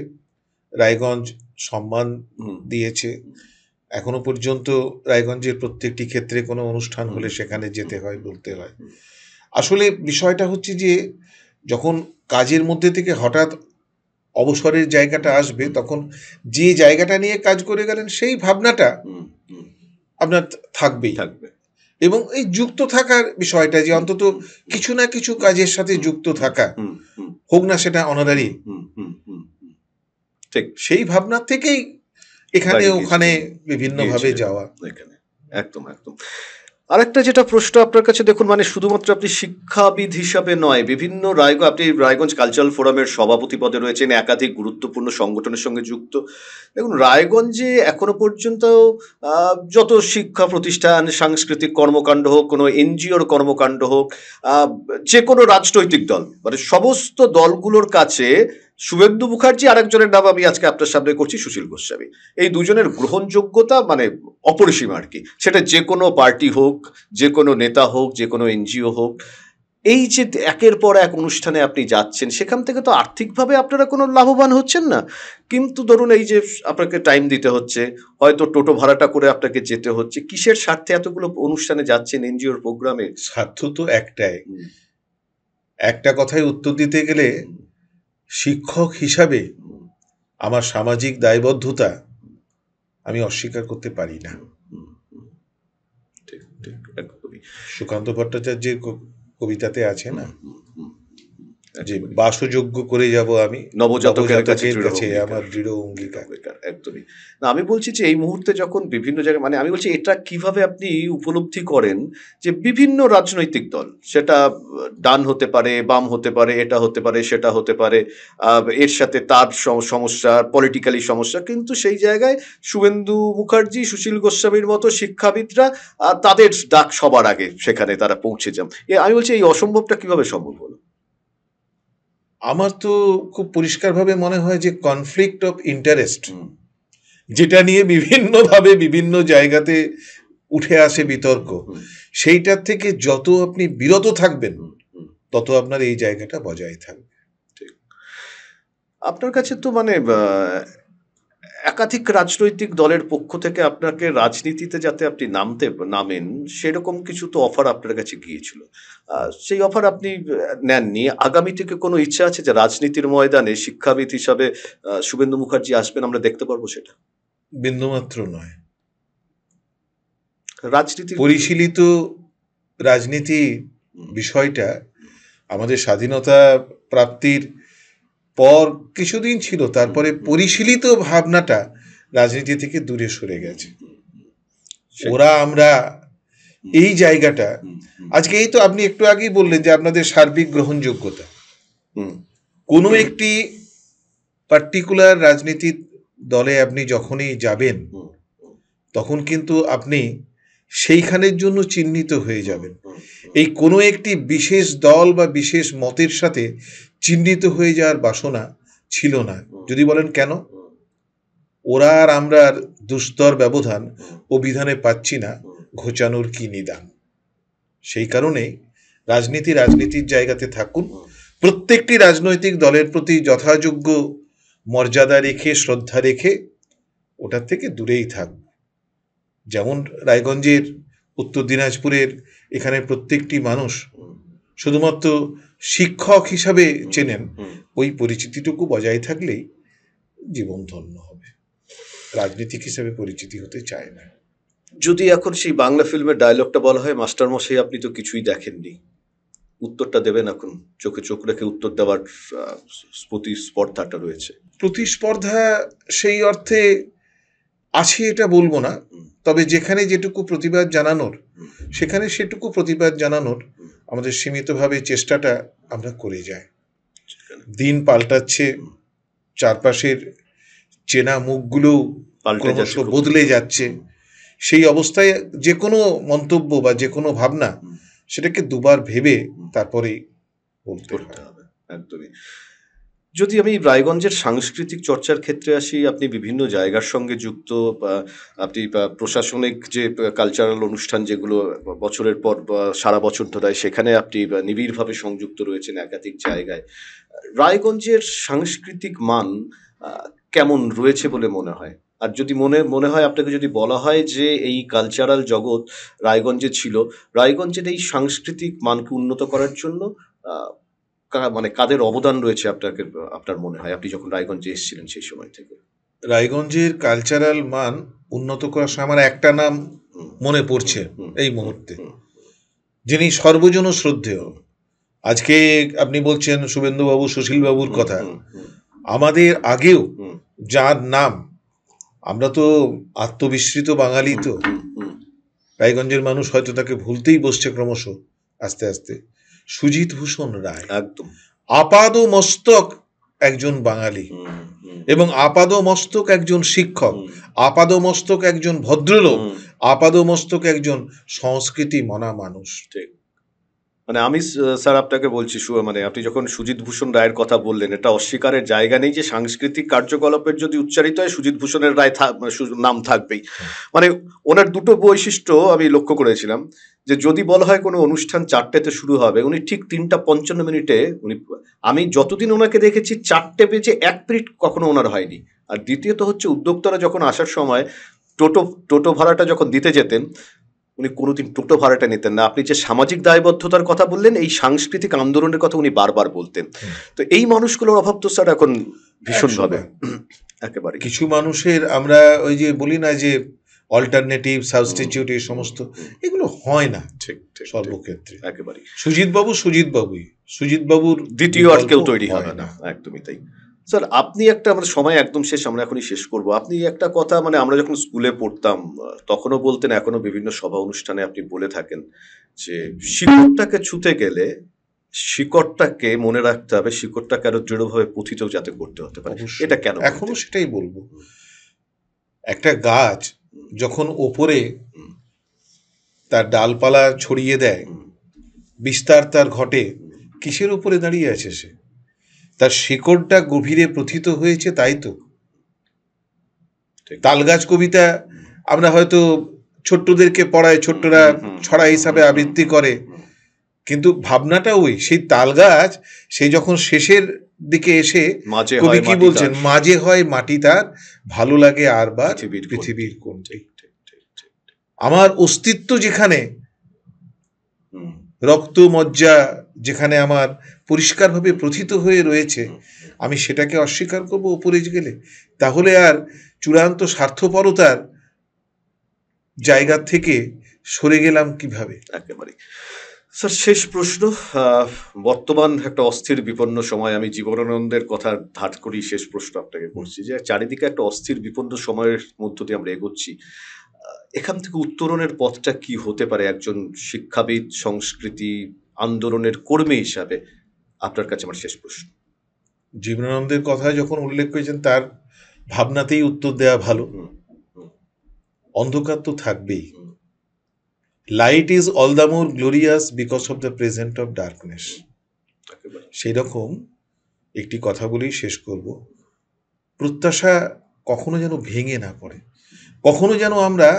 রায়গঞ্জ সম্মান দিয়েছে, এখনো পর্যন্ত রায়গঞ্জের প্রত্যেকটি ক্ষেত্রে কোনো অনুষ্ঠান হলে সেখানে যেতে হয়, বলতে হয়। আসলে বিষয়টা হচ্ছে যে যখন কাজের মধ্যে থেকে হঠাৎ অবসরের জায়গাটা আসবে, তখন যে জায়গাটা নিয়ে কাজ করে গেলেন সেই ভাবনাটা আপনার থাকবে। এবং এই যুক্ত থাকার বিষয়টা যে অন্তত কিছু না কিছু কাজের সাথে যুক্ত থাকা, হোক না সেটা অনারারি, ঠিক সেই ভাবনা থেকেই এখানে ওখানে বিভিন্নভাবে যাওয়া। একদম একদম। আরেকটা যেটা প্রশ্ন আপনার কাছে, দেখুন মানে শুধুমাত্র আপনি শিক্ষাবিদ হিসাবে নয়, বিভিন্ন আপনি রায়গঞ্জ কালচারাল ফোরামের সভাপতি পদে রয়েছেন, একাধিক গুরুত্বপূর্ণ সংগঠনের সঙ্গে যুক্ত। দেখুন রায়গঞ্জে এখনো পর্যন্ত যত শিক্ষা প্রতিষ্ঠান, সাংস্কৃতিক কর্মকাণ্ড হোক, কোনো এনজিওর কর্মকাণ্ড হোক, যে কোনো রাজনৈতিক দল, মানে সমস্ত দলগুলোর কাছে শুভেন্দু মুখার্জি, আরেকজনের নাম আমি আজকে আপনার সামনে করছি সুশীল গোস্বামী, এই দুজনের গ্রহণযোগ্যতা মানে অপরিসীম আর কি। সেটা যে কোনো পার্টি হোক, যে কোনো নেতা হোক, যে কোনো এনজিও হোক, এই যে একের পর এক অনুষ্ঠানে আপনি যাচ্ছেন, সেখান থেকে তো আর্থিকভাবে আপনারা কোনো লাভবান হচ্ছেন না, কিন্তু ধরুন এই যে আপনাকে টাইম দিতে হচ্ছে, হয়তো টোটো ভাড়াটা করে আপনাকে যেতে হচ্ছে, কিসের স্বার্থে এতগুলো অনুষ্ঠানে যাচ্ছেন এনজিওর প্রোগ্রামে? স্বার্থ তো একটাই, একটা কথায় উত্তর দিতে গেলে শিক্ষক হিসাবে আমার সামাজিক দায়বদ্ধতা আমি অস্বীকার করতে পারি না। সুকান্ত ভট্টাচার্যের কবিতাতে আছে না যে বাসযোগ্য করে যাব আমি নবজাতকের কাছে আমার দৃঢ় অঙ্গীকার। একদমই না, আমি বলছি যে এই মুহূর্তে যখন বিভিন্ন জায়গায়, মানে আমি বলছি এটা কিভাবে আপনি উপলব্ধি করেন যে বিভিন্ন রাজনৈতিক দল, সেটা ডান হতে পারে, বাম হতে পারে, এটা হতে পারে, সেটা হতে পারে, এর সাথে তার সমস্যা, পলিটিক্যালি সমস্যা, কিন্তু সেই জায়গায় শুভেন্দু মুখার্জি, সুশীল গোস্বামীর মতো শিক্ষাবিদরা তাদের ডাক সবার আগে সেখানে তারা পৌঁছে যান। আমি বলছি এই অসম্ভবটা কিভাবে সম্ভব হলো? আমার তো খুব পরিষ্কারভাবে মনে হয় যে কনফ্লিক্ট অফ ইন্টারেস্ট, যেটা নিয়ে বিভিন্নভাবে বিভিন্ন জায়গাতে উঠে আসে বিতর্ক, সেইটার থেকে যত আপনি বিরত থাকবেন তত আপনার এই জায়গাটা বজায় থাকবে। আপনার কাছে তো মানে একাধিক রাজনৈতিক দলের পক্ষ থেকে আপনাকে রাজনীতিতে যাতে আপনি নামেন সেরকম কিছু তো অফার আপনার কাছে গিয়েছিল। সেই অফার আপনি নেননি। আগামী থেকে কোনো ইচ্ছা আছে যে রাজনীতির ময়দানে শিক্ষাবিদ হিসাবে শুভেন্দু মুখার্জি আসবেন, আমরা দেখতে পারবো সেটা? বিন্দুমাত্র নয়। রাজনীতি পরিশীলিত রাজনীতি বিষয়টা আমাদের স্বাধীনতা প্রাপ্তির পর কিছুদিন ছিল, তারপরে পরিশীলিত ভাবনাটা রাজনীতি থেকে দূরে সরে গেছে। ওরা আমরা এই জায়গাটা আজকে এই তো আপনি একটু আগেই বললেন যে আপনাদের সার্বিক গ্রহণযোগ্যতা, কোনো একটি পার্টিকুলার রাজনীতির দলে আপনি যখনই যাবেন তখন কিন্তু আপনি সেইখানের জন্য চিহ্নিত হয়ে যাবেন। এই কোনো একটি বিশেষ দল বা বিশেষ মতের সাথে চিহ্নিত হয়ে যাওয়ার বাসনা ছিল না। যদি বলেন কেন? ওরা আর আমরা দুস্তর ব্যবধান অভিধানে পাচ্ছি না, ঘোচানোর কি নিদান। সেই কারণে রাজনীতির জায়গাতে থাকুন, প্রত্যেকটি রাজনৈতিক দলের প্রতি যথাযোগ্য মর্যাদা রেখে শ্রদ্ধা রেখে ওটার থেকে দূরেই থাকব। যেমন রায়গঞ্জের, উত্তর দিনাজপুরের এখানে প্রত্যেকটি মানুষ শুধুমাত্র শিক্ষক হিসাবে চেনেন, ওই পরিচিতিটুকু বজায় থাকলেই জীবন ধন্য হবে। রাজনীতিক হিসাবে পরিচিতি হতে চায় না। যদি এখন সেই বাংলা ফিল্মের ডায়লগটা বলা হয়, মাস্টারমশাই আপনি তো কিছুই দেখেননি, উত্তরটা দেবেন এখন? চোখে চোখ রেখে উত্তর দেওয়ার প্রতিস্পর্ধাটা রয়েছে। প্রতিস্পর্ধা সেই অর্থে আছে এটা বলবো না, তবে যেখানে যেটুকু প্রতিবাদ জানানোর সেখানে সেটুকু প্রতিবাদ জানানোর আমাদের সীমিতভাবে চেষ্টাটা আমরা করে যাই। দিন পাল্টাচ্ছে, চারপাশের চেনা মুখগুলো ক্রমশ বদলে যাচ্ছে। সেই অবস্থায় যে কোনো মন্তব্য বা যে কোনো ভাবনা সেটাকে দুবার ভেবে তারপরে বলতে হবে। একদমই। যদি আমি রায়গঞ্জের সাংস্কৃতিক চর্চার ক্ষেত্রে আসি, আপনি বিভিন্ন জায়গার সঙ্গে যুক্ত, আপনি প্রশাসনিক যে কালচারাল অনুষ্ঠান যেগুলো বছরের পর সারা বছর ধরে সেখানে আপনি নিবিড়ভাবে সংযুক্ত রয়েছেন একাধিক জায়গায়। রায়গঞ্জের সাংস্কৃতিক মান কেমন রয়েছে বলে মনে হয়? আর যদি মনে হয় আপনাকে, যদি বলা হয় যে এই কালচারাল জগৎ রায়গঞ্জে ছিল, রায়গঞ্জের এই সাংস্কৃতিক মানকে উন্নত করার জন্য মানে কাদের অবদান রয়েছে আপনার মনে হয়, আপনি যখন রায়গঞ্জে এসেছিলেন সেই সময় থেকে? রায়গঞ্জের কালচারাল মান উন্নত করার সময় আমার একটা নাম মনে পড়ছে এই মুহূর্তে, যিনি সর্বজন শ্রদ্ধেয়। আজকে আপনি বলছেন শুভেন্দুবাবু, সুশীলবাবুর কথা, আমাদের আগেও যার নাম, আমরা তো আত্মবিস্মৃত বাঙালি, তো রায়গঞ্জের মানুষ হয়তো তাকে ভুলতেই বসছে ক্রমশ আস্তে আস্তে। সুজিত ভূষণ রায় একদম আপাদ মস্তক একজন বাঙালি, এবং আপাদ মস্তক একজন শিক্ষক, আপাদ মস্তক একজন ভদ্রলোক, আপাদ মস্তক একজন সংস্কৃতি মনা মানুষ। ঠিক। মানে আমি স্যার আপনাকে বলছি, মানে আপনি যখন সুজিত ভূষণ রায়ের কথা বললেন, এটা অস্বীকারের জায়গা নেই যে সাংস্কৃতিক কার্যকলাপের যদি উচ্চারিত হয় সুজিত ভূষণের রায় নাম থাকবেই। মানে ওনার দুটো বৈশিষ্ট্য আমি লক্ষ্য করেছিলাম, যে যদি বলা হয় কোনো অনুষ্ঠান 4টেতে শুরু হবে, উনি ঠিক 3:55 উনি, আমি যতদিন ওনাকে দেখেছি 4টে বেজে 1 মিনিট কখনো ওনার হয়নি। আর দ্বিতীয়ত হচ্ছে, উদ্যোক্তারা যখন আসার সময় টোটো ভাড়াটা যখন দিতে যেতেন, উনি কোনোদিন টোটো ভাড়াটা নিতেন না। আপনি যে সামাজিক দায়বদ্ধতার কথা বললেন, এই সাংস্কৃতিক আন্দোলনের কথা উনি বারবার বলতেন। তো এই মানুষগুলোর অভাব তো স্যার এখন ভীষণভাবে, একেবারে। কিছু মানুষের আমরা ওই যে বলি না যে অল্টারনেটিভ, সাবস্টিটিউট, এই সমস্ত এগুলো হয় না ঠিক সর্বক্ষেত্রে। একেবারে সুজিত বাবুর দ্বিতীয় আর কেউ তৈরি হবে না। একদমই তাই। স্যার আপনি একটা, আমাদের সময় একদম শেষ, আমরা এখনই শেষ করব। আপনি একটা কথা, মানে আমরা যখন স্কুলে পড়তাম তখনও বলতেন, এখনো বিভিন্ন সভা অনুষ্ঠানে আপনি বলে থাকেন যে শিকড়টাকে ছুঁতে গেলে শিকড়টাকে মনে রাখতে হবে, শিকড়টাকে আরো দৃঢ়ভাবে পথিত যাতে করতে হতে পারে। এটা কেন? এখনো সেটাই বলবো। একটা গাছ যখন ওপরে তার ডালপালা ছড়িয়ে দেয়, বিস্তার তার ঘটে, কিসের উপরে দাঁড়িয়ে আছে সে? তার শিকড়টা গভীরে প্রথিত হয়েছে, তাই তো। তালগাছ কবিতা আমরা হয়তো ছোট্টদেরকে পড়াই, ছোট্টরা ছড়া হিসাবে আবৃত্তি করে, কিন্তু ভাবনাটা ওই সেই তালগাছ সেই যখন শেষের দিকে এসে কবি কি বলছেন, মাঝে হয় মাটি তার, ভালো লাগে আরবার পৃথিবীর কোণে। আমার অস্তিত্ব যেখানে, রক্ত মজ্জা যেখানে আমার পরিষ্কারভাবে প্রথিত হয়ে রয়েছে, আমি সেটাকে অস্বীকার করবো উপরে গেলে? তাহলে আর চূড়ান্ত স্বার্থপরতার জায়গা থেকে সরে গেলাম কিভাবে? একেবারে। স্যার, শেষ প্রশ্ন। বর্তমান একটা অস্থির বিপন্ন সময়, আমি জীবনানন্দের কথা ধার করি শেষ প্রশ্ন আপনাকে করছি, যে চারিদিকে একটা অস্থির বিপন্ন সময়ের মধ্য দিয়ে আমরা এগোচ্ছি। এখান থেকে উত্তরণের পথটা কি হতে পারে একজন শিক্ষাবিদ, সংস্কৃতি আন্দোলনের কর্মী হিসাবে? আপনার কাছে আমার শেষ প্রশ্ন। জীবনানন্দের কথা যখন উল্লেখ করেছেন, তার ভাবনাতেই উত্তর দেওয়া ভালো। অন্ধকার তো থাকবেই। Light is all the more glorious because of the present of darkness. সেই রকম একটি কথা বলেই শেষ করব, প্রত্যাশা কখনো যেন ভেঙে না পড়ে, কখনো যেন আমরা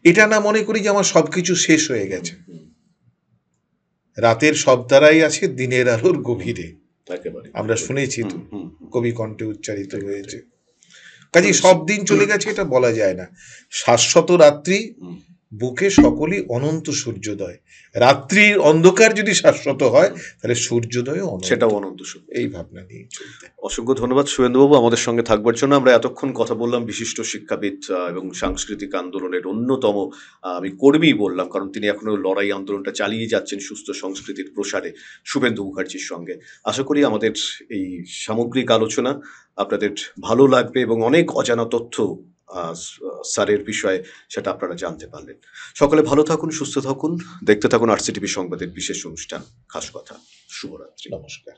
এটা না মনে করি যে আমার সবকিছু শেষ হয়ে গেছে। রাতের সব তারাই আছে দিনের আলোর গভীরে, আমরা শুনেছি তো, কবি কণ্ঠে উচ্চারিত হয়েছে। কাজে সব দিন চলে গেছে এটা বলা যায় না। শাশ্বত রাত্রি, বুকে সকলই অনন্ত সূর্যোদয়। রাত্রির অন্ধকার যদি শাশ্বত হয়, তাহলে সূর্যোদয় সেটাও অনন্ত। এই ভাবনা নিয়ে চলতে। অসংখ্য ধন্যবাদ সুয়েন্দুবাবু আমাদের সঙ্গে থাকবার জন্য। আমরা এতক্ষণ কথা বললাম বিশিষ্ট শিক্ষাবিদ এবং সাংস্কৃতিক আন্দোলনের অন্যতম আমি কর্মী বললাম, কারণ তিনি এখনো লড়াই আন্দোলনটা চালিয়ে যাচ্ছেন সুস্থ সংস্কৃতির প্রসারে, শুভেন্দু মুখার্জির সঙ্গে। আশা করি আমাদের এই সামগ্রিক আলোচনা আপনাদের ভালো লাগবে এবং অনেক অজানা তথ্য স্যারের বিষয়ে সেটা আপনারা জানতে পারলেন। সকলে ভালো থাকুন, সুস্থ থাকুন, দেখতে থাকুন RCTV সংবাদের বিশেষ অনুষ্ঠান খাস কথা। শুভরাত্রি, নমস্কার।